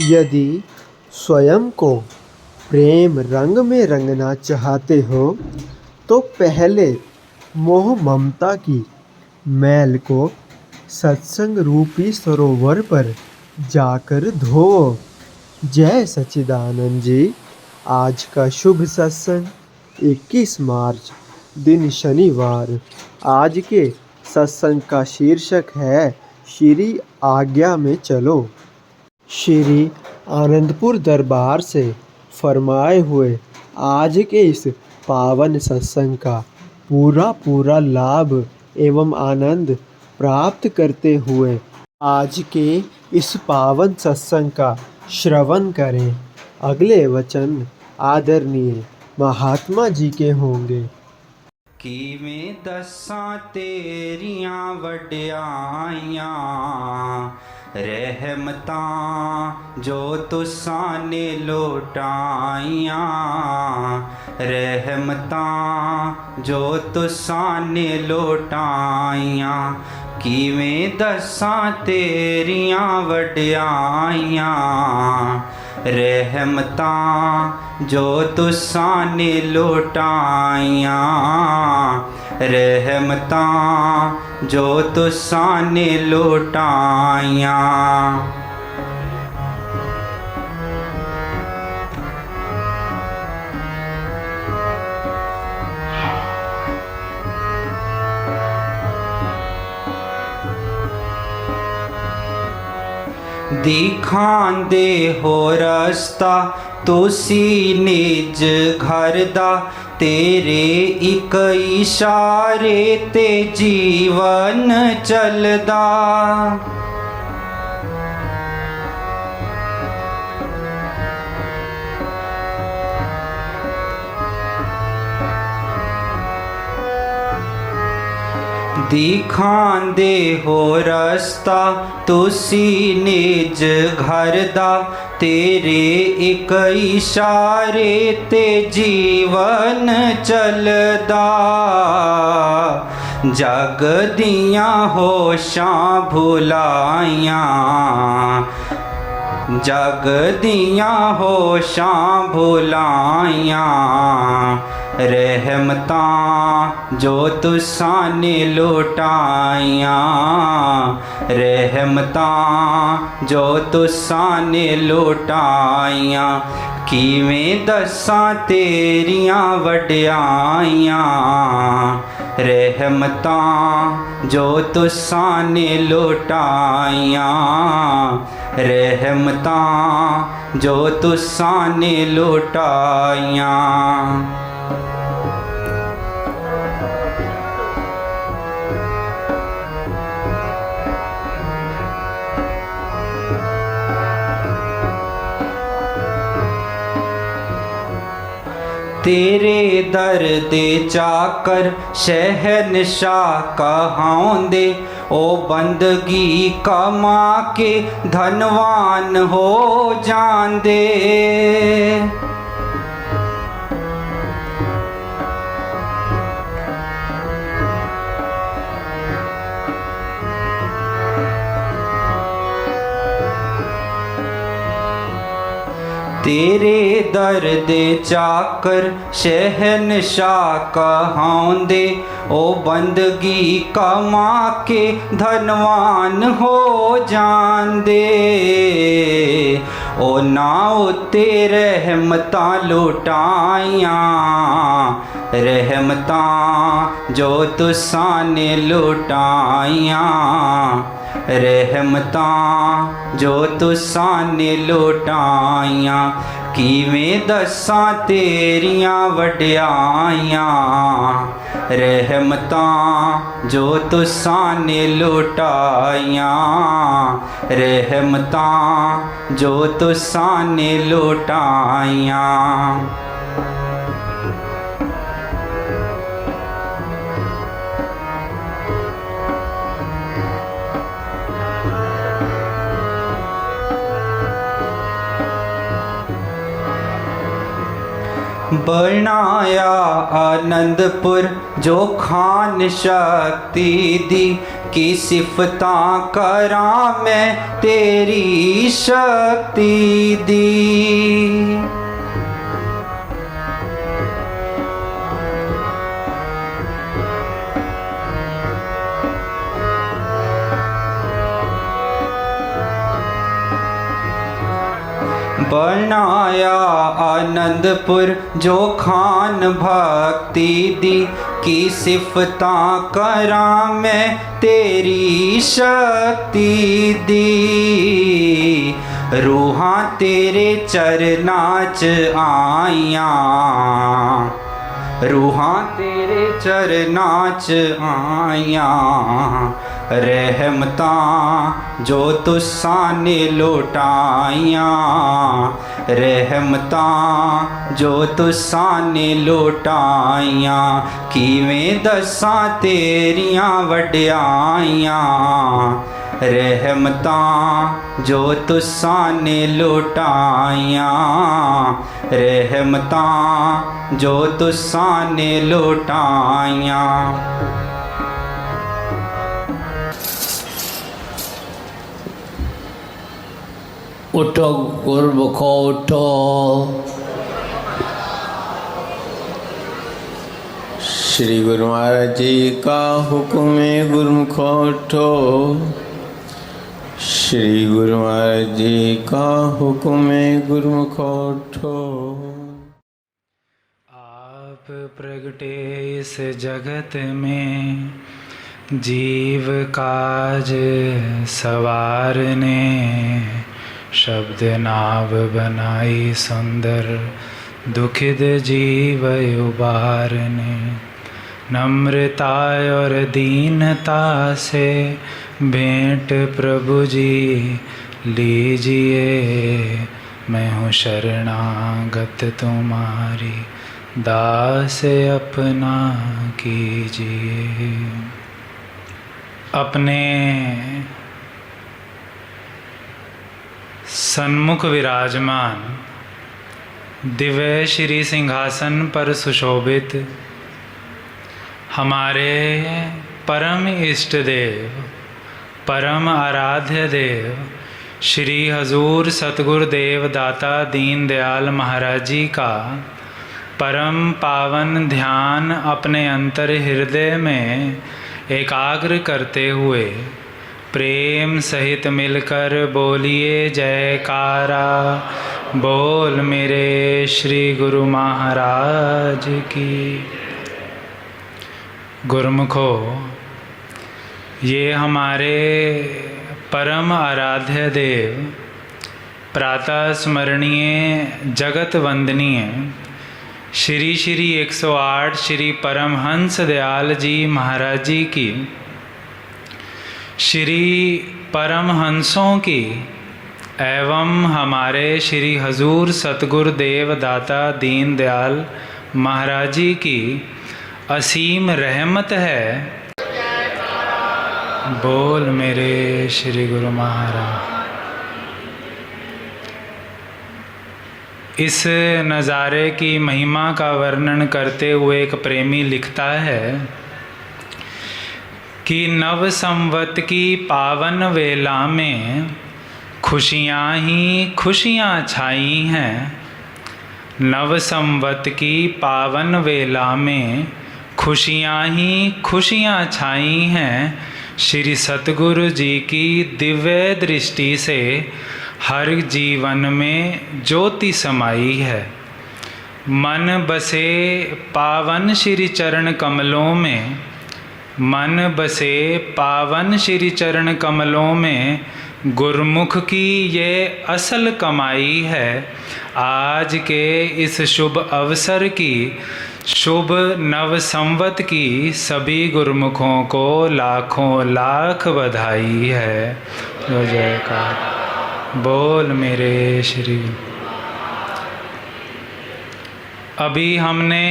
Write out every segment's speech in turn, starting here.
यदि स्वयं को प्रेम रंग में रंगना चाहते हो तो पहले मोह ममता की मैल को सत्संग रूपी सरोवर पर जाकर धोओ। जय सच्चिदानंद जी। आज का शुभ सत्संग 21 मार्च दिन शनिवार। आज के सत्संग का शीर्षक है श्री आज्ञा में चलो। श्री आनंदपुर दरबार से फरमाए हुए आज के इस पावन सत्संग का पूरा लाभ एवं आनंद प्राप्त करते हुए आज के इस पावन सत्संग का श्रवण करें। अगले वचन आदरणीय महात्मा जी के होंगे। किवें दसां तेरियां वड्याइयां रहमतां जो तुसां ने लोटाइयां रहमतां जो तुसां ने लोटाइयां किवें दसां तेरियां वड्याइयां रहमतां जो तुसां ने लोटाइयां रहमतां जो तुसां ने लोटाइयां। दिखांदे हो रस्ता तुसी निज घर दा तेरे एक इशारे ते जीवन चलदा। दिखांदे हो रस्ता तुसी निज घर दा तेरे एक इशारे ते जीवन चलदा। जग दियां होशां भुलाइयां जग दियां होशां भुलाइयां रहमतां जो तुसां ने लोटाइयां रहमतां जो तुसां ने लोटाइयां किवें दसां तेरियां वड्याइयां रहमतां जो तुसां ने लोटाइयां रहमतां जो तुसां ने लोटाइयां। तेरे दर दे चाकर शहनशाह कहाउंदे ओ बंदगी कमा के धनवान हो जांदे। तेरे दर दे चाकर शहनशाह कहाउंदे ओ बंदगी कमा के धनवान हो जांदे। ओ ना उत्ते रहमतां लुटाइयां रहमतां जो तुसां ने लुटाइयां रहमतां जो तुसां ने लोटाइयां किवें दसां तेरियां वड्याइयां रहमतां जो तुसां ने लोटाइयां रहमतां जो तुसां ने लोटाइयां। बनाया आनंदपुर जो खान शक्ति दी की सिफतां करां मैं तेरी शक्ति दी। बनाया आनंदपुर जो खान भक्ति दी, की सिफतां करां मैं तेरी शक्ति दी। रूहां तेरे चरनां च आईयां, रूहां तेरे चरनां च आईयां। रहमतां जो तुसां ने लौटाइयां, रहमतां जो तुसां ने लौटाइयां। किवें दसां तेरियां वड्याइयां, रहमतां जो तुसां ने लौटाइयां, रहमतां जो तुसां ने लौटाइयां। उठो गुरमुखो उठो। श्री गुरु महाराज जी का हुक्म है, गुरमुखो उठो। श्री गुरु महाराज जी का हुक्म है, गुरमुखो उठो। आप प्रगटे इस जगत में जीव काज सवारने, शब्द नाव बनाई सुंदर दुखित जीव उबारने। नम्रता और दीनता से भेंट प्रभु जी लीजिए, मैं हूँ शरणागत तुम्हारी, दास अपना कीजिए। अपने सन्मुख विराजमान दिव्य श्री सिंहासन पर सुशोभित हमारे परम इष्ट देव, परम आराध्य देव श्री हजूर सतगुरुदेव दाता दीन दयाल महाराज जी का परम पावन ध्यान अपने अंतर हृदय में एकाग्र करते हुए प्रेम सहित मिलकर बोलिए जयकारा। बोल मेरे श्री गुरु महाराज की। गुरुमुखो, ये हमारे परम आराध्य देव, प्रातः स्मरणीय जगत वंदनीय श्री श्री 108 श्री परमहंस दयाल जी महाराज जी की, श्री परमहंसों की एवं हमारे श्री हजूर सतगुरुदेव दाता दीन दयाल महाराज जी की असीम रहमत है। बोल मेरे श्री गुरु महाराज। इस नज़ारे की महिमा का वर्णन करते हुए एक प्रेमी लिखता है कि नव संवत की पावन वेला में खुशियाँ ही खुशियाँ छाई हैं। नव संवत की पावन वेला में खुशियाँ ही खुशियाँ छाई हैं। श्री सतगुरु जी की दिव्य दृष्टि से हर जीवन में ज्योति समाई है। मन बसे पावन श्री चरण कमलों में, मन बसे पावन श्री चरण कमलों में, गुरमुख की ये असल कमाई है। आज के इस शुभ अवसर की, शुभ नव संवत की सभी गुरमुखों को लाखों लाख बधाई है। जयकार। बोल मेरे श्री। अभी हमने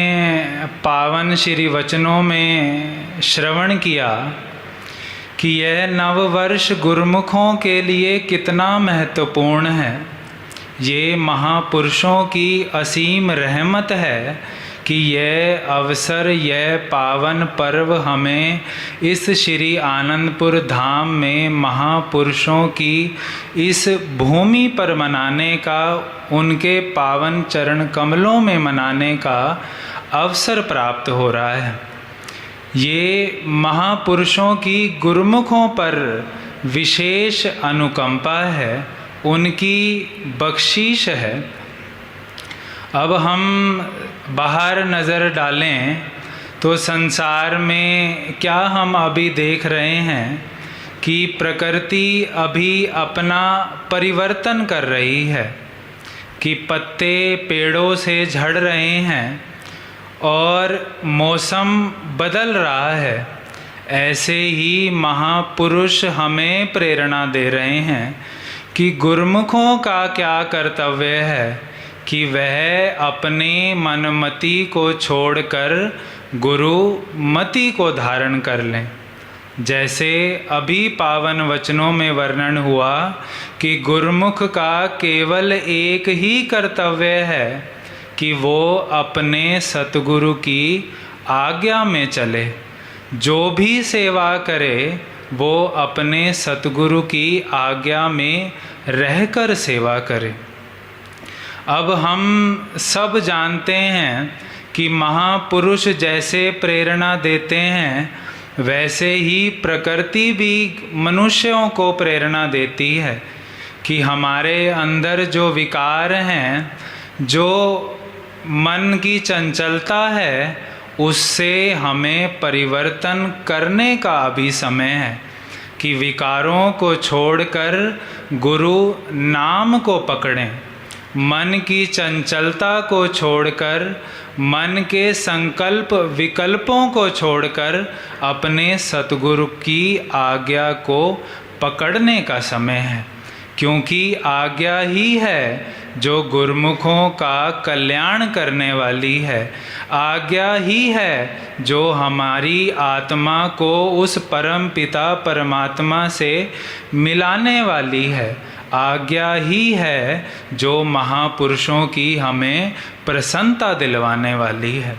पावन श्री वचनों में श्रवण किया कि यह नववर्ष गुरुमुखों के लिए कितना महत्वपूर्ण है। ये महापुरुषों की असीम रहमत है कि यह अवसर, यह पावन पर्व हमें इस श्री आनंदपुर धाम में महापुरुषों की इस भूमि पर मनाने का, उनके पावन चरण कमलों में मनाने का अवसर प्राप्त हो रहा है। ये महापुरुषों की गुरुमुखों पर विशेष अनुकंपा है, उनकी बख्शीश है। अब हम बाहर नज़र डालें तो संसार में क्या हम अभी देख रहे हैं कि प्रकृति अभी अपना परिवर्तन कर रही है, कि पत्ते पेड़ों से झड़ रहे हैं और मौसम बदल रहा है। ऐसे ही महापुरुष हमें प्रेरणा दे रहे हैं कि गुरुमुखों का क्या कर्तव्य है कि वह अपने मनमति को छोड़कर गुरुमति को धारण कर लें। जैसे अभी पावन वचनों में वर्णन हुआ कि गुरुमुख का केवल एक ही कर्तव्य है कि वो अपने सतगुरु की आज्ञा में चले। जो भी सेवा करे वो अपने सतगुरु की आज्ञा में रहकर सेवा करे। अब हम सब जानते हैं कि महापुरुष जैसे प्रेरणा देते हैं, वैसे ही प्रकृति भी मनुष्यों को प्रेरणा देती है कि हमारे अंदर जो विकार हैं, जो मन की चंचलता है, उससे हमें परिवर्तन करने का अभी समय है कि विकारों को छोड़कर गुरु नाम को पकड़ें। मन की चंचलता को छोड़कर, मन के संकल्प विकल्पों को छोड़कर अपने सतगुरु की आज्ञा को पकड़ने का समय है, क्योंकि आज्ञा ही है जो गुरुमुखों का कल्याण करने वाली है। आज्ञा ही है जो हमारी आत्मा को उस परम पिता परमात्मा से मिलाने वाली है। आज्ञा ही है जो महापुरुषों की हमें प्रसन्नता दिलवाने वाली है।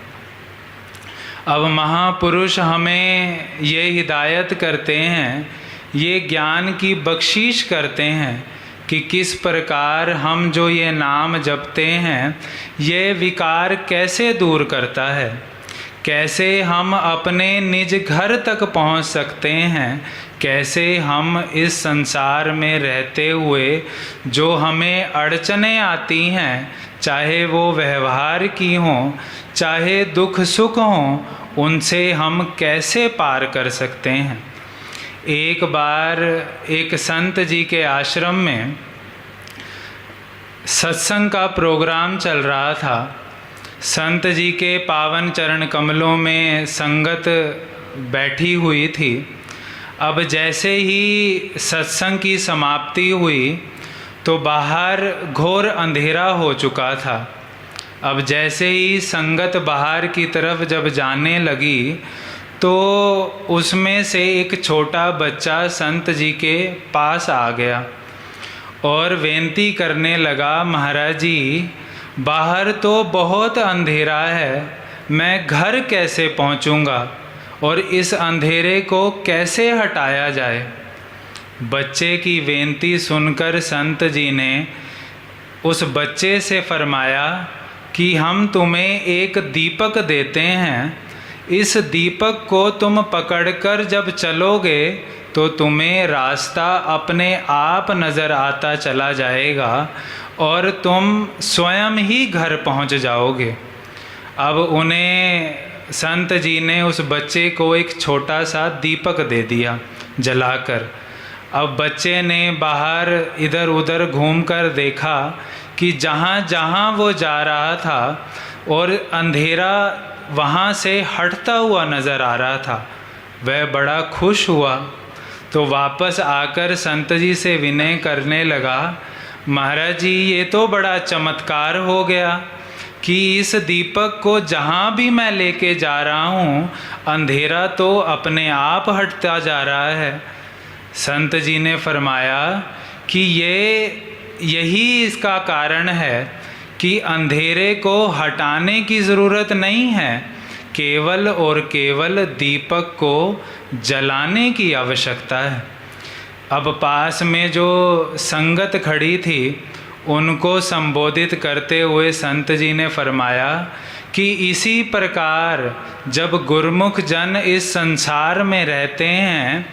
अब महापुरुष हमें ये हिदायत करते हैं, ये ज्ञान की बख्शीश करते हैं कि किस प्रकार हम जो ये नाम जपते हैं, ये विकार कैसे दूर करता है, कैसे हम अपने निज घर तक पहुंच सकते हैं, कैसे हम इस संसार में रहते हुए जो हमें अड़चनें आती हैं, चाहे वो व्यवहार की हों, चाहे दुख सुख हों, उनसे हम कैसे पार कर सकते हैं। एक बार एक संत जी के आश्रम में सत्संग का प्रोग्राम चल रहा था। संत जी के पावन चरण कमलों में संगत बैठी हुई थी। अब जैसे ही सत्संग की समाप्ति हुई तो बाहर घोर अंधेरा हो चुका था। अब जैसे ही संगत बाहर की तरफ जब जाने लगी तो उसमें से एक छोटा बच्चा संत जी के पास आ गया और विनती करने लगा, महाराज जी बाहर तो बहुत अंधेरा है, मैं घर कैसे पहुंचूंगा और इस अंधेरे को कैसे हटाया जाए। बच्चे की विनती सुनकर संत जी ने उस बच्चे से फरमाया कि हम तुम्हें एक दीपक देते हैं, इस दीपक को तुम पकड़कर जब चलोगे तो तुम्हें रास्ता अपने आप नज़र आता चला जाएगा और तुम स्वयं ही घर पहुंच जाओगे। अब उन्हें संत जी ने उस बच्चे को एक छोटा सा दीपक दे दिया जलाकर। अब बच्चे ने बाहर इधर उधर घूमकर देखा कि जहाँ जहाँ वो जा रहा था और अंधेरा वहाँ से हटता हुआ नज़र आ रहा था, वह बड़ा खुश हुआ। तो वापस आकर संत जी से विनय करने लगा, महाराज जी ये तो बड़ा चमत्कार हो गया कि इस दीपक को जहाँ भी मैं लेके जा रहा हूँ अंधेरा तो अपने आप हटता जा रहा है। संत जी ने फरमाया कि यही इसका कारण है कि अंधेरे को हटाने की ज़रूरत नहीं है, केवल और केवल दीपक को जलाने की आवश्यकता है। अब पास में जो संगत खड़ी थी उनको संबोधित करते हुए संत जी ने फरमाया कि इसी प्रकार जब गुरुमुख जन इस संसार में रहते हैं,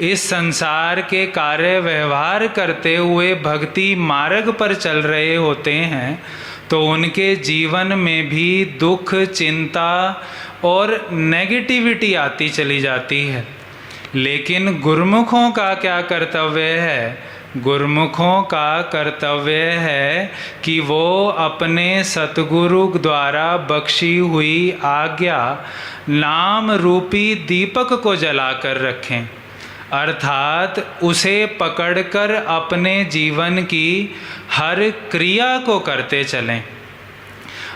इस संसार के कार्य व्यवहार करते हुए भक्ति मार्ग पर चल रहे होते हैं, तो उनके जीवन में भी दुख, चिंता और नेगेटिविटी आती चली जाती है। लेकिन गुरुमुखों का क्या कर्तव्य है? गुरुमुखों का कर्तव्य है कि वो अपने सतगुरु द्वारा बख्शी हुई आज्ञा नाम रूपी दीपक को जलाकर रखें, अर्थात उसे पकड़कर अपने जीवन की हर क्रिया को करते चलें।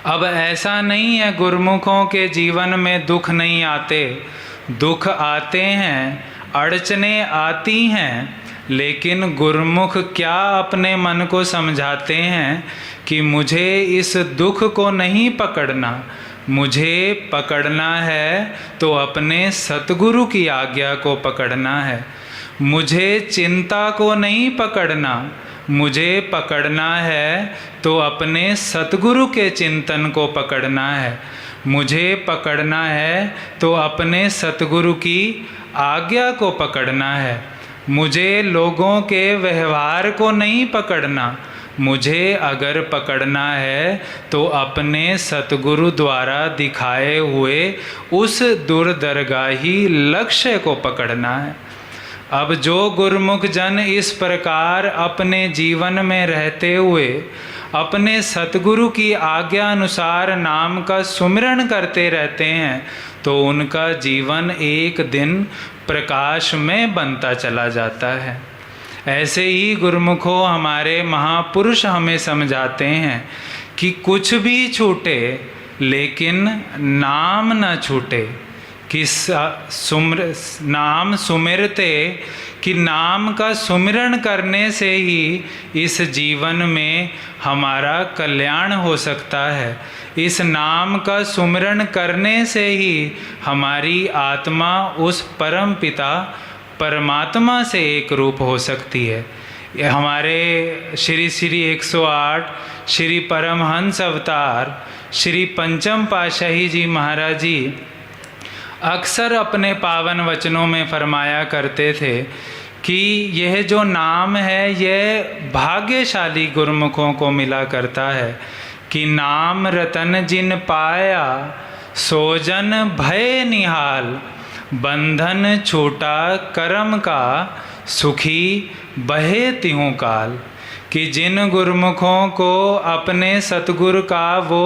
अब ऐसा नहीं है गुरुमुखों के जीवन में दुख नहीं आते, दुख आते हैं, अड़चने आती हैं, लेकिन गुरुमुख क्या अपने मन को समझाते हैं कि मुझे इस दुख को नहीं पकड़ना, मुझे पकड़ना है तो अपने सतगुरु की आज्ञा को पकड़ना है। मुझे चिंता को नहीं पकड़ना, मुझे पकड़ना है तो अपने सतगुरु के चिंतन को पकड़ना है। मुझे पकड़ना है तो अपने सतगुरु की आज्ञा को पकड़ना है। मुझे लोगों के व्यवहार को नहीं पकड़ना, मुझे अगर पकड़ना है तो अपने सतगुरु द्वारा दिखाए हुए उस दूरदरगाही लक्ष्य को पकड़ना है। अब जो गुरुमुख जन इस प्रकार अपने जीवन में रहते हुए अपने सतगुरु की आज्ञा अनुसार नाम का सुमिरन करते रहते हैं, तो उनका जीवन एक दिन प्रकाश में बनता चला जाता है। ऐसे ही गुरुमुखों हमारे महापुरुष हमें समझाते हैं कि कुछ भी छूटे लेकिन नाम न छूटे, कि नाम सुमिरते, कि नाम का सुमिरन करने से ही इस जीवन में हमारा कल्याण हो सकता है। इस नाम का सुमिरन करने से ही हमारी आत्मा उस परम पिता परमात्मा से एक रूप हो सकती है। ये हमारे श्री श्री 108 श्री परमहंस अवतार श्री पंचम पातशाही जी महाराज जी अक्सर अपने पावन वचनों में फरमाया करते थे कि यह जो नाम है यह भाग्यशाली गुरुमुखों को मिला करता है, कि नाम रतन जिन पाया सोजन भय निहाल, बंधन छूटा कर्म का सुखी बहे तिहु काल। कि जिन गुरुमुखों को अपने सतगुरु का वो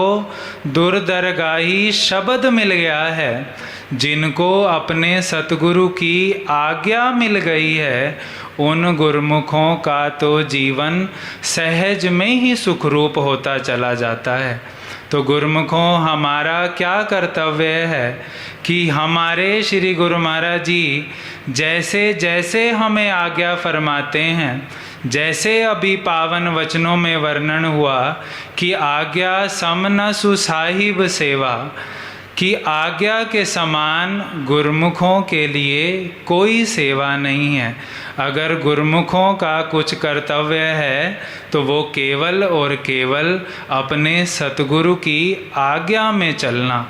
दूरदरगाही शब्द मिल गया है, जिनको अपने सतगुरु की आज्ञा मिल गई है, उन गुरुमुखों का तो जीवन सहज में ही सुखरूप होता चला जाता है। तो गुरुमुखों हमारा क्या कर्तव्य है कि हमारे श्री गुरु महाराज जी जैसे जैसे हमें आज्ञा फरमाते हैं, जैसे अभी पावन वचनों में वर्णन हुआ कि आज्ञा सम न सुसाहिब सेवा, कि आज्ञा के समान गुरुमुखों के लिए कोई सेवा नहीं है। अगर गुरुमुखों का कुछ कर्तव्य है तो वो केवल और केवल अपने सतगुरु की आज्ञा में चलना,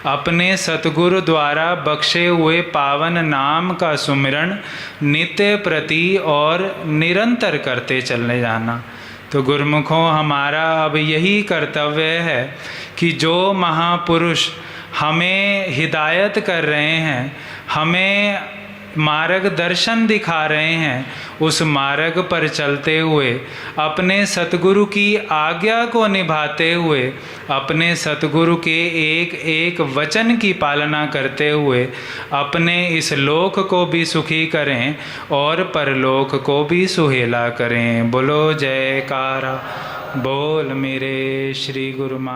अपने सतगुरु द्वारा बख्शे हुए पावन नाम का सुमिरन नित्य प्रति और निरंतर करते चलने जाना। तो गुरुमुखों हमारा अब यही कर्तव्य है कि जो महापुरुष हमें हिदायत कर रहे हैं, हमें मार्गदर्शन दिखा रहे हैं, उस मार्ग पर चलते हुए अपने सतगुरु की आज्ञा को निभाते हुए, अपने सतगुरु के एक एक वचन की पालना करते हुए अपने इस लोक को भी सुखी करें और परलोक को भी सुहेला करें। बोलो जयकारा, बोल मेरे श्री गुरु महाराज।